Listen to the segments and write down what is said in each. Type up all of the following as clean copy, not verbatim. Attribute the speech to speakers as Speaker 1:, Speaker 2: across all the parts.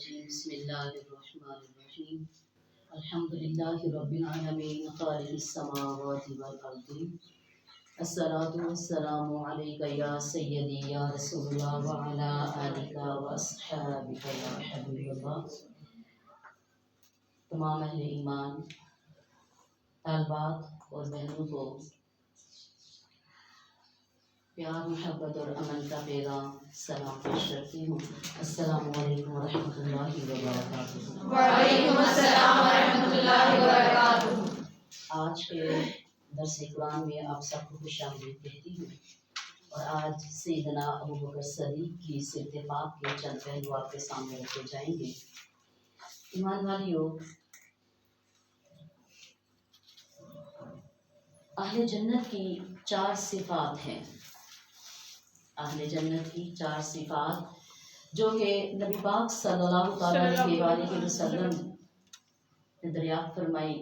Speaker 1: الرجيم بسم الله الرحمن الرحيم الحمد لله رب العالمين خالق السماوات والأرض الصلاة والسلام عليك يا سيدي يا رسول الله وعلى آلك وأصحابك يا حبيب الله. تمام اہل ایمان طالبات اور بہنوں کو پیار محبت اور امن کا پیغام سلام پیش کرتی ہوں. السلام علیکم ورحمۃ اللہ وبرکاتہ.
Speaker 2: وعلیکم السلام ورحمۃ اللہ وبرکاتہ.
Speaker 1: آج کے درس قرآن میں آپ سب کو خوش آمدید کہتی ہوں اور آج سیدنا ابوبکر صدیق کی سیرت پاک کے چند پہلو آپ کے سامنے رکھے جائیں گے. ایمان والیوں، اہل جنت کی 4 صفات ہیں. اہل جنت کی 4 صفات جو کہ نبی پاک صلی اللہ تعالیٰ علیہ وسلم نے دریافت فرمائی.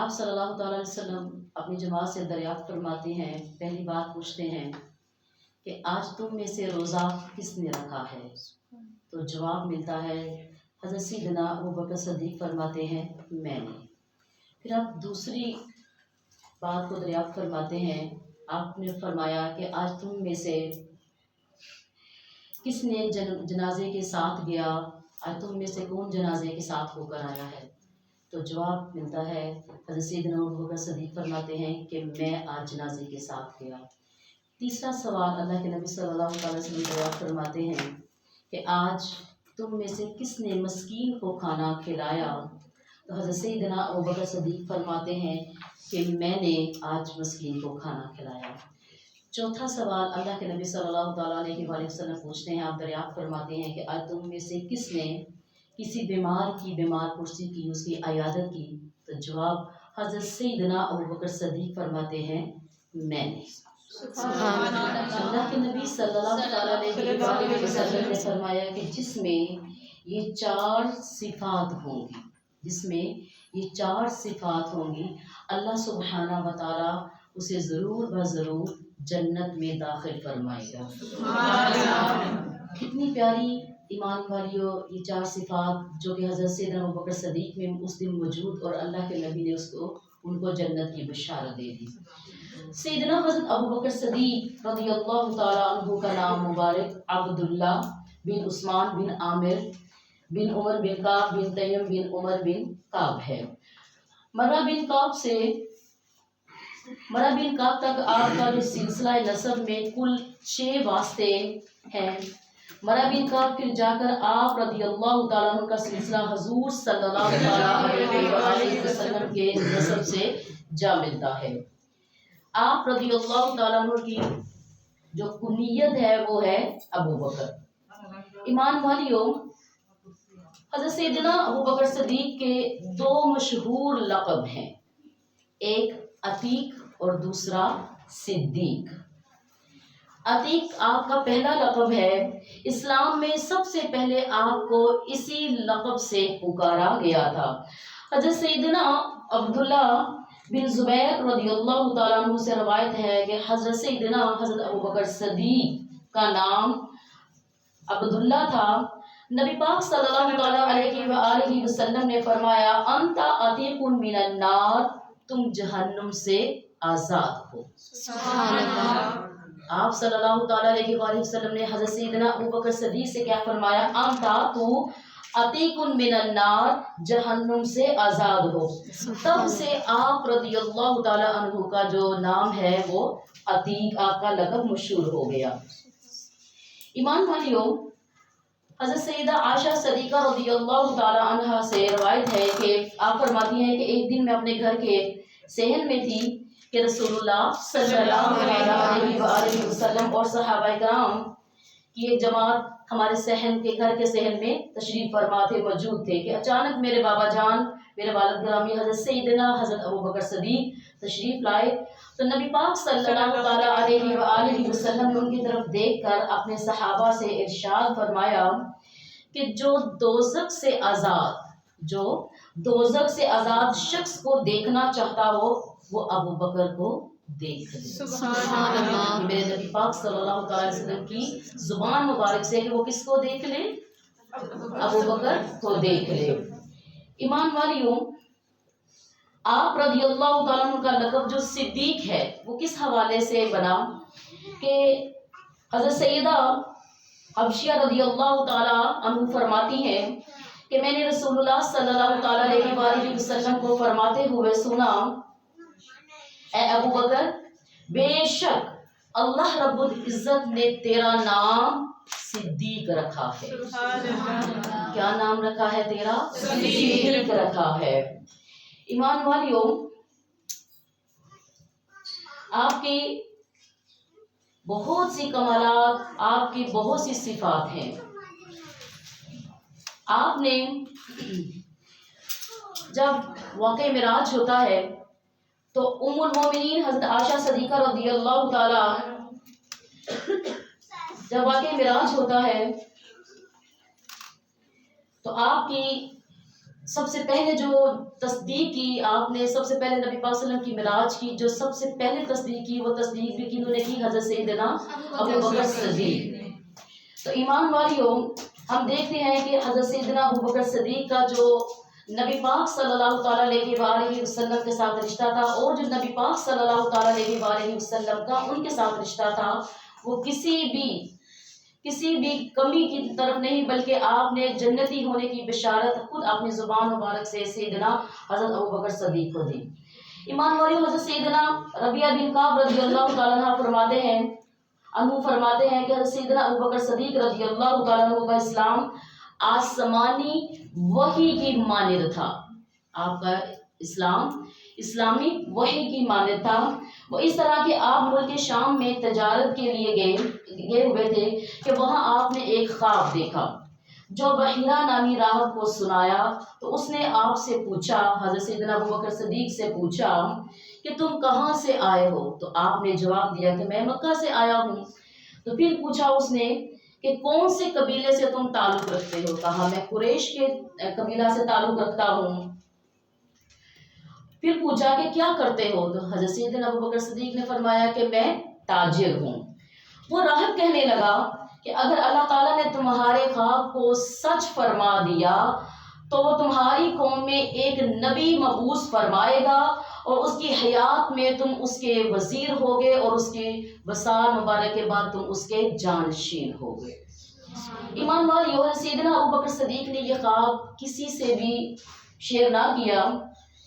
Speaker 1: آپ صلی اللہ تعالیٰ علیہ وسلم اپنی جماعت سے دریافت فرماتے ہیں، پہلی بات پوچھتے ہیں کہ آج تم میں سے روزہ کس نے رکھا ہے؟ تو جواب ملتا ہے، حضرت سیدنا ابوبکر صدیق فرماتے ہیں میں نے. پھر آپ دوسری بات کو دریافت فرماتے ہیں، آپ نے فرمایا کہ آج تم میں سے کس نے جنازے کے ساتھ گیا؟ آج تم میں سے کون جنازے کے ساتھ ہو کر آیا ہے؟ تو جواب ملتا ہے، حضرت سیدنا ابوبکر صدیق فرماتے ہیں کہ میں آج جنازے کے ساتھ گیا. تیسرا سوال اللہ کے نبی صلی اللہ علیہ وسلم دریافت فرماتے ہیں کہ آج تم میں سے کس نے مسکین کو کھانا کھلایا؟ تو حضرت سیدنا ابوبکر صدیق فرماتے ہیں کہ میں نے آج مسکین کو کھانا کھلایا. چوتھا سوال اللہ کے نبی صلی اللہ تعالیٰ علیہ وسلم پوچھتے ہیں، آپ دریافت فرماتے ہیں کہ آج تم میں سے کس نے کسی بیمار کی بیمار پرسی کی، اس کی عیادت کی؟ تو جواب حضرت سیدنا ابوبکر صدیق فرماتے ہیں میں نے. اللہ کے نبی صلی اللہ تعالیٰ علیہ وسلم نے فرمایا کہ جس میں یہ 4 صفات ہوں گی، جس میں یہ 4 صفات ہوں گی، اللہ سبحانہ و تعالیٰ اسے ضرور بضرور جنت میں داخل فرمائے گا. کتنی پیاری ایمان والیوں یہ 4 صفات جو کہ حضرت سیدنا ابوبکر صدیق میں اس دن موجود اور اللہ کے نبی نے ان کو جنت کی بشارت دے دی. سیدنا حضرت ابوبکر صدیق رضی اللہ تعالیٰ عنہ کا نام مبارک عبداللہ بن عثمان بن عامر بن عمر بن کعب بن تیم بن عمر بن کعب ہے. مرہ بن کعب تک آپ کا جو سلسلہ نسب میں کل 6 واسطے ہیں. مرہ بن کعب پھر جا کر آپ رضی اللہ تعالیٰ عنہ کا سلسلہ حضور صلی اللہ علیہ وسلم کے نسب سے جا ملتا ہے. آپ رضی اللہ تعالیٰ عنہ کی جو کنیت ہے وہ ہے ابو بکر. ایمان والیوں، حضرت سیدنا ابوبکر صدیق کے 2 مشہور لقب ہیں، ایک عتیق اور دوسرا صدیق. عتیق آپ کا پہلا لقب ہے. اسلام میں سب سے پہلے آپ کو اسی لقب سے پکارا گیا تھا. حضرت سیدنا عبداللہ بن زبیر رضی اللہ تعالیٰ عنہ سے روایت ہے کہ حضرت ابوبکر صدیق کا نام عبداللہ تھا. نبی پاک صلی اللہ علیہ وسلم نے فرمایا انت عتیق من النار، تم جہنم سے آزاد ہو.
Speaker 2: سبحان اللہ.
Speaker 1: آپ صلی اللہ تعالیٰ علیہ وسلم نے حضرت سیدنا ابوبکر صدیق سے کیا فرمایا؟ انت تو عتیق من النار، جہنم سے آزاد ہو. تب سے آپ رضی اللہ تعالیٰ عنہ کا جو نام ہے وہ عتیق، آپ کا لقب مشہور ہو گیا. ایمان والیوں، حضرت سیدہ عائشہ صدیقہ رضی اللہ تعالیٰ عنہ سے روایت ہے کہ آپ فرماتی ہیں کہ ایک دن میں اپنے گھر کے صحن میں تھی کہ رسول اللہ صلی اللہ علیہ وسلم اور صحابہ کرام کی ایک جماعت ہمارے گھر کے صحن میں تشریف فرما تھے، موجود تھے کہ اچانک میرے بابا جان، میرے والد گرامی حضرت ابوبکر صدیق تشریف لائے. تو نبی پاک صلی اللہ تعالیٰ علیہ وسلم نے ان کی طرف دیکھ کر اپنے صحابہ سے ارشاد فرمایا کہ جو دوزخ سے آزاد شخص کو دیکھنا چاہتا ہو وہ ابو بکر کو دیکھ لے.
Speaker 2: سبحان اللہ.
Speaker 1: میرے نبی پاک صلی اللہ تعالی وسلم کی زبان مبارک سے کہ وہ کس کو دیکھ لے؟ ابو بکر کو دیکھ لے۔ ایمان والیوں، آپ رضی اللہ تعالیٰ عنہ کا لقب جو صدیق ہے وہ کس حوالے سے بنا کہ حضرت سیدہ حبشیہ رضی اللہ تعالیٰ عنہ فرماتی ہیں کہ میں نے رسول اللہ صلی اللہ تعالیٰ علیہ وسلم کو فرماتے ہوئے سنا، اے ابو بکر، بے شک اللہ رب العزت نے تیرا نام صدیق رکھا ہے۔ کیا نام رکھا ہے تیرا؟ صدیق رکھا ہے۔ ایمان والیوں، آپ کی بہت سی کمالات، آپ کی بہت سی صفات ہیں۔ آپ نے جب واقع معراج ہوتا ہے تو ام المومنین حضرت عائشہ صدیقہ رضی اللہ تعالی، جب واقع معراج ہوتا ہے تو آپ کی سب سے پہلے جو تصدیق کی، آپ نے سب سے پہلے نبی پاک صلی اللہ علیہ وسلم کی معراج کی جو سب سے پہلے تصدیق کی، وہ تصدیق بھی کنہوں نے کی؟ حضرت سیدنا ابو بکر صدیق۔ تو ایمان والیوں، ہم دیکھتے ہیں کہ حضرت سیدنا ابو بکر صدیق کا جو نبی پاک صلی اللہ تعالیٰ علیہ وآلہ وسلم کے ساتھ رشتہ تھا، اور جو نبی پاک صلی اللہ تعالیٰ علیہ وآلہ وسلم کا ان کے ساتھ رشتہ تھا، وہ کسی بھی کمی کی طرف نہیں، بلکہ آپ نے جنتی ہونے کی بشارت خود اپنی زبان مبارک سے سیدنا حضرت ابو بکر صدیق کو دی۔ ایمان والیوں، حضرت سیدنا ربیعہ بن کعب رضی اللہ تعالیٰ عنہ فرماتے ہیں کہ حضرت سیدنا ابو بکر صدیق رضی اللہ تعالیٰ عنہ کا اسلام آسمانی وحی کی مانند تھا۔ آپ کا اسلام اسلامی وحی کی مانند تھا۔ وہ اس طرح کہ آپ ملک شام میں تجارت کے لیے گئے ہوئے تھے کہ وہاں آپ نے ایک خواب دیکھا جو بحیرہ نامی راہب کو سنایا، تو اس نے آپ سے پوچھا، حضرت سیدنا ابو بکر صدیق سے پوچھا کہ تم کہاں سے آئے ہو؟ تو آپ نے جواب دیا کہ میں مکہ سے آیا ہوں۔ تو پھر پوچھا اس نے کہ کون سے قبیلے سے تم تعلق رکھتے ہو؟ کہا میں قریش کے قبیلہ سے تعلق رکھتا ہوں۔ پھر پوچھا کہ کیا کرتے ہو؟ تو حضرت سیدنا ابو بکر صدیق نے فرمایا کہ میں تاجر ہوں۔ وہ راہب کہنے لگا کہ اگر اللہ تعالیٰ نے تمہارے خواب کو سچ فرما دیا تو وہ تمہاری قوم میں ایک نبی مبعوث فرمائے گا، اور اس کی حیات میں تم اس کے وزیر ہوگے، اور اس کے وصال مبارک کے بعد تم اس کے جانشین ہوگے۔ ایمان والیوں، سیدنا ابو بکر صدیق نے یہ خواب کسی سے بھی شیئر نہ کیا،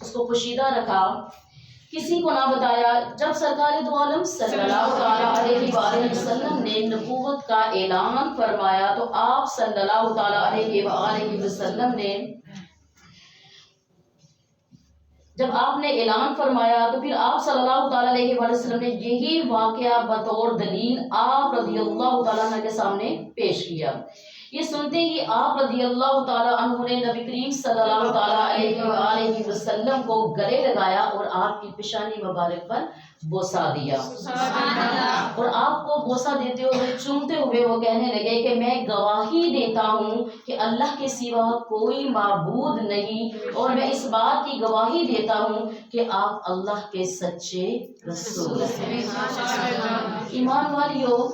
Speaker 1: اس کو پوشیدہ رکھا، کسی کو نہ بتایا۔ جب سرکار دو عالم صلی اللہ علیہ وآلہ وسلم نے نبوت کا اعلان فرمایا تو آپ صلی اللہ علیہ وآلہ وسلم نے جب آپ نے اعلان فرمایا تو پھر آپ صلی اللہ علیہ وآلہ وسلم نے یہی واقعہ بطور دلیل آپ رضی اللہ تعالیٰ عنہ کے سامنے پیش کیا۔ یہ سنتے ہی آپ رضی اللہ تعالیٰ عنہ نے نبی کریم صلی اللہ تعالیٰ علیہ وآلہ وسلم کو گلے لگایا اور آپ کی پیشانی مبارک پر بوسہ دیا، اور آپ کو بوسہ دیتے ہوئے چومتے ہوئے وہ کہنے لگے کہ میں گواہی دیتا ہوں کہ اللہ کے سوا کوئی معبود نہیں، اور میں اس بات کی گواہی دیتا ہوں کہ آپ اللہ کے سچے رسول ہیں۔ ایمان والیوں،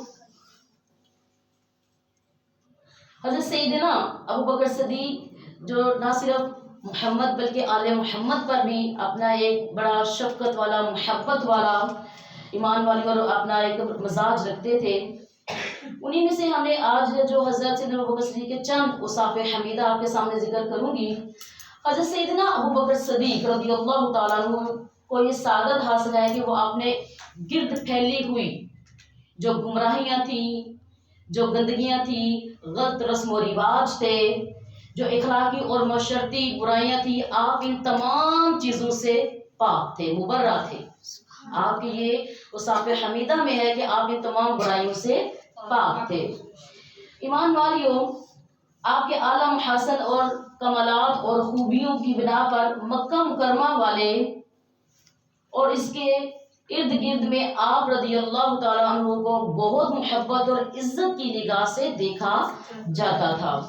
Speaker 1: حضرت سیدنا ابو بکر صدیق جو نہ صرف محمد بلکہ آل محمد پر بھی اپنا ایک بڑا شفقت والا، محبت والا، ایمان والی اور اپنا ایک مزاج رکھتے تھے، انہی میں سے ہمیں آج جو حضرت سیدنا ابو بکر صدیق کے چند اوصاف حمیدہ آپ کے سامنے ذکر کروں گی۔ حضرت سیدنا ابو بکر صدیق رضی اللہ تعالیٰ عنہ کو یہ سعادت حاصل ہے کہ وہ اپنے گرد پھیلی ہوئی جو گمراہیاں تھیں، جو گندگیاں تھیں، غلط رسم و رواج تھے، جو اخلاقی اور معاشرتی برائیاں تھیں، آپ ان تمام چیزوں سے پاک تھے، مبرہ تھے۔ آپ کی یہ اوصاف حمیدہ میں ہے کہ آپ ان تمام برائیوں سے پاک تھے۔ ایمان والیوں، آپ کے اعلیٰ محاسن اور کمالات اور خوبیوں کی بنا پر مکہ مکرمہ والے اور اس کے ارد گرد میں آپ رضی اللہ تعالیٰ عنہ کو بہت محبت اور عزت کی نگاہ سے دیکھا جاتا تھا۔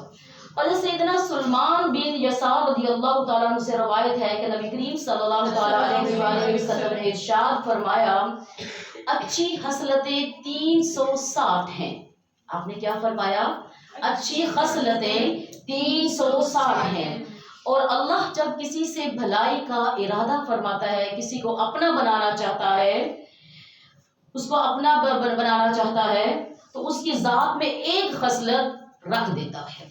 Speaker 1: حضرت سیدنا سلمان بن یسار رضی اللہ تعالیٰ عنہ سے روایت ہے کہ نبی کریم صلی اللہ تعالیٰ علیہ وآلہ وسلم نے ارشاد فرمایا، اچھی خصلتیں 360 ہیں۔ آپ نے کیا فرمایا؟ اچھی خصلتیں 360 ہیں، اور اللہ جب کسی سے بھلائی کا ارادہ فرماتا ہے، کسی کو اپنا بنانا چاہتا ہے، اس کو اپنا بنانا چاہتا ہے، تو اس کی ذات میں ایک خصلت رکھ دیتا ہے۔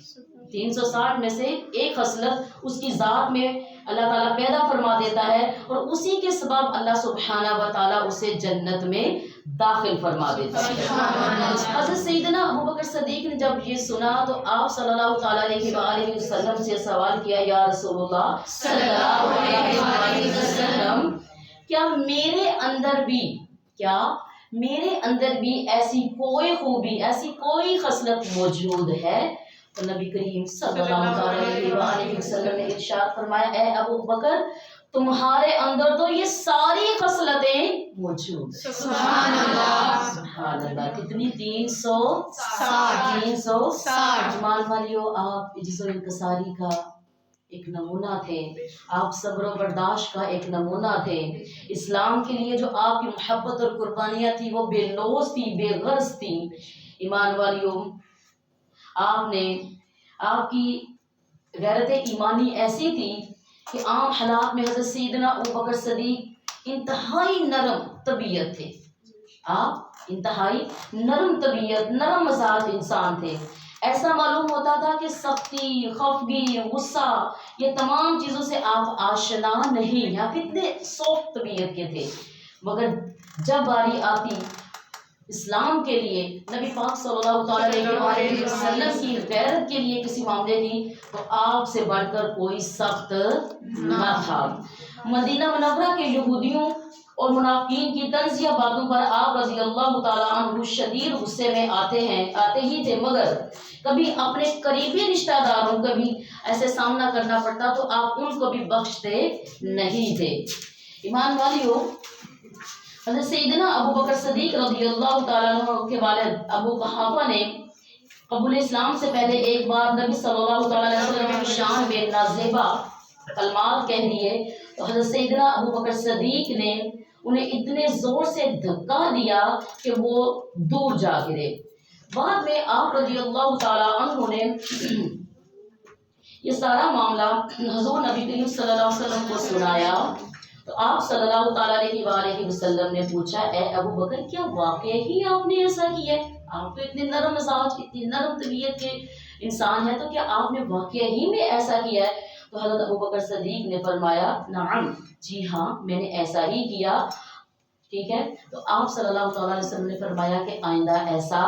Speaker 1: 360 میں سے ایک خصلت اس کی ذات میں اللہ تعالیٰ پیدا فرما دیتا ہے، اور اسی کے سبب اللہ سبحانہ و تعالیٰ اسے جنت میں داخل فرما دیتا ہے۔ حضرت سیدنا ابوبکر صدیق نے جب یہ سنا تو آپ صلی اللہ تعالیٰ علیہ وآلہ وسلم سے سوال کیا، یا رسول اللہ صلی اللہ علیہ وآلہ وسلم، کیا میرے اندر بھی ایسی کوئی خوبی، ایسی کوئی خصلت موجود ہے؟ تو نبی کریم صلی اللہ علیہ وآلہ وسلم نے ارشاد فرمایا، اے ابو بکر، تمہارے اندر تو یہ ساری خصلتیں موجود ہیں۔
Speaker 2: سبحان اللہ،
Speaker 1: سبحان اللہ، کتنی؟ 360۔ ایمان والیو، آپ عجز و انکساری کا ایک نمونہ تھے، آپ صبر و برداشت کا ایک نمونہ تھے، اسلام کے لیے جو آپ کی محبت اور قربانیاں تھی وہ بے لوث تھی، بے غرض تھی۔ ایمان والیو، آپ کی غیرت ایمانی ایسی تھی کہ عام حالات میں حضرت سیدنا ابوبکر صدیق انتہائی نرم طبیعت تھے، آپ انتہائی نرم طبیعت، نرم مزاج انسان تھے۔ ایسا معلوم ہوتا تھا کہ سختی، خفگی، غصہ، یہ تمام چیزوں سے آپ آشنا نہیں، آپ اتنے سافٹ طبیعت کے تھے، مگر جب باری آتی اسلام کے لیے، نبی پاک صلی اللہ علیہ وسلم کی غیرت کے لیے کسی معاملے کی، تو آپ سے بڑھ کر کوئی سخت نہ تھا۔ مدینہ منورہ کے یہودیوں اور منافقین کی طنزیہ باتوں پر آپ رضی اللہ تعالیٰ عنہ شدید غصے میں آتے ہی تھے، مگر کبھی اپنے قریبی رشتہ داروں کا بھی ایسے سامنا کرنا پڑتا تو آپ ان کو بھی بخشتے نہیں تھے۔ ایمان والیو، حضرت سیدنا ابوبکر صدیق رضی اللہ تعالیٰ عنہ کے والد ابو قحافہ نے قبول اسلام سے پہلے ایک بار نبی صلی اللہ تعالیٰ علیہ وسلم کی شان میں نازیبا کلمات کہہ دیے، تو حضرت سیدنا ابوبکر صدیق نے انہیں اتنے زور سے دھکا دیا کہ وہ دور جا گرے۔ بعد میں آپ رضی اللہ تعالیٰ عنہ نے یہ سارا معاملہ حضور نبی کریم صلی اللہ علیہ وسلم کو سنایا، تو آپ صلی اللہ تعالیٰ علیہ وآلہ وسلم نے پوچھا، اے ابو بکر، کیا واقعی ہی آپ نے ایسا کیا ہے؟ آپ تو اتنے نرم مزاج، اتنی نرم طبیعت کے انسان ہیں، تو کیا آپ نے واقعی ہی میں ایسا کیا ہے؟ تو حضرت ابو بکر صدیق نے فرمایا، نعم، جی ہاں، میں نے ایسا ہی کیا۔ ٹھیک ہے، تو آپ صلی اللہ تعالیٰ علیہ وسلم نے فرمایا کہ آئندہ ایسا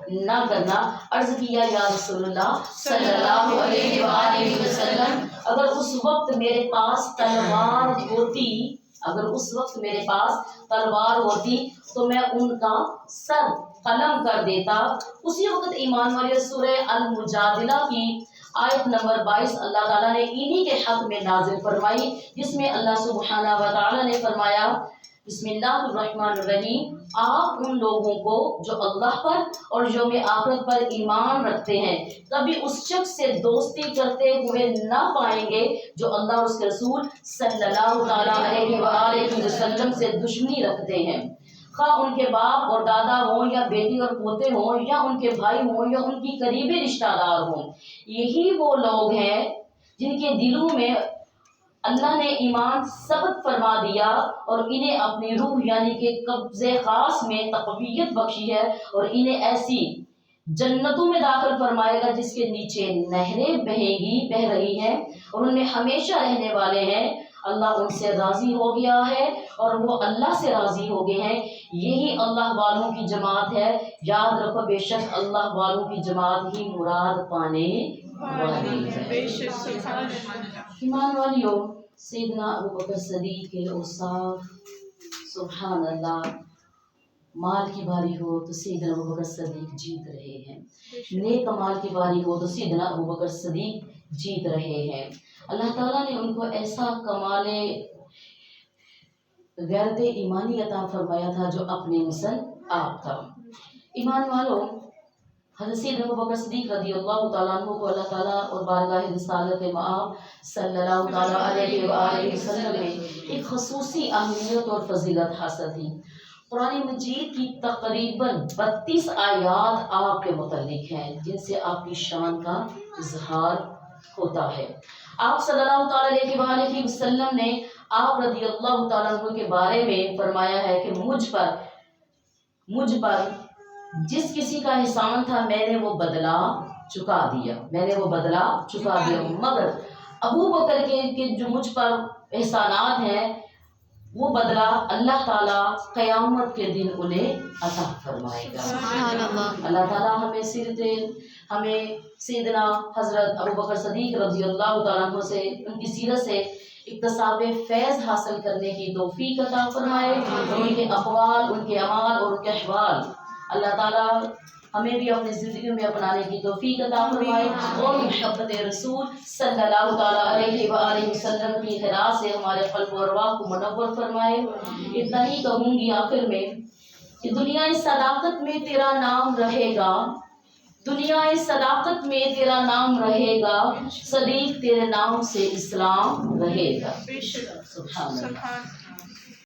Speaker 1: نہ کرنا۔ عرض کیا، یا رسول اللہ صلی اللہ علیہ وآلہ وسلم، اگر اس وقت میرے پاس تلوار ہوتی تو میں ان کا سر قلم کر دیتا۔ اسی وقت ایمان والی سورہ المجادلہ کی آیت نمبر 22 اللہ تعالیٰ نے انہی کے حق میں نازل فرمائی، جس میں اللہ سبحانہ و تعالیٰ نے فرمایا، بسم اللہ الرحمن الرحیم، آپ ان لوگوں کو جو اللہ پر اور یوم آخرت پر ایمان رکھتے ہیں کبھی اس شخص سے دوستی کرتے ہوئے نہ پائیں گے جو اللہ اور اس کے رسول صلی اللہ تعالیٰ علیہ وآلہ وسلم سے دشمنی رکھتے ہیں، خواہ ان کے باپ اور دادا ہوں، یا بیٹی اور پوتے ہوں، یا ان کے بھائی ہوں، یا ان کی قریبی رشتہ دار ہوں۔ یہی وہ لوگ ہیں جن کے دلوں میں اللہ نے ایمان ثبت فرما دیا اور انہیں اپنی روح یعنی کہ قبضے خاص میں تقویت بخشی ہے، اور انہیں ایسی جنتوں میں داخل فرمائے گا جس کے نیچے نہریں بہہ رہی ہیں، اور ان میں ہمیشہ رہنے والے ہیں۔ اللہ ان سے راضی ہو گیا ہے اور وہ اللہ سے راضی ہو گئے ہیں۔ یہی اللہ والوں کی جماعت ہے، یاد رکھو، بے شک اللہ والوں کی جماعت ہی مراد پانے والی ہے۔ ایمان والیو، سیدنا ابوبکر صدیق کے اوصاف، سبحان اللہ، مال کی باری ہو تو سیدنا ابوبکر صدیق جیت رہے ہیں، نیک مال کی باری ہو تو سیدنا ابوبکر صدیق جیت رہے ہیں۔ اللہ تعالیٰ نے ان کو ایسا کمال غیرت ایمانی عطا فرمایا تھا جو اپنے مثل آپ تھا۔ ایمان والو، حضرت سیدنا ابوبکر صدیق رضی اللہ تعالیٰ عنہ کو اللہ تعالیٰ اور بارگاہ رسالت مآب صلی اللہ تعالیٰ علیہ وآلہ وسلم میں ایک خصوصی اہمیت اور فضیلت حاصل تھی۔ قرآن مجید کی تقریباً 32 آیات آپ کے متعلق ہیں جن سے آپ کی شان کا اظہار ہوتا ہے۔ آپ صلی اللہ تعالیٰ علیہ وسلم نے آپ رضی اللہ تعالیٰ عنہ کے بارے میں فرمایا ہے کہ مجھ پر جس کسی کا احسان تھا میں نے وہ بدلہ چکا دیا، مگر ابو بکر کے جو مجھ پر احسانات ہیں وہ بدلہ اللہ تعالیٰ قیامت کے دن انہیں عطا فرمائے گا۔
Speaker 2: سبحان اللہ۔
Speaker 1: اللہ تعالیٰ ہمیں سیدنا حضرت ابو بکر صدیق رضی اللہ تعالیٰ عنہ سے ان کی سیرت سے اکتساب فیض حاصل کرنے کی توفیق عطا فرمائے، ان کے اقوال، ان کے اعمال اور ان کے احوال اللہ تعالیٰ ہمیں بھی اپنی زندگی میں اپنانے کی توفیق عطا فرمائے اور محبت رسول صلی اللہ تعالیٰ علیہ وآلہ وسلم کی خیرات سے ہمارے قلب و ارواح کو منور فرمائے۔ اتنا ہی کہوں گی آخر میں کہ دنیا صداقت میں تیرا نام رہے گا، صدیق تیرے نام سے اسلام رہے گا۔ سبحان اللہ۔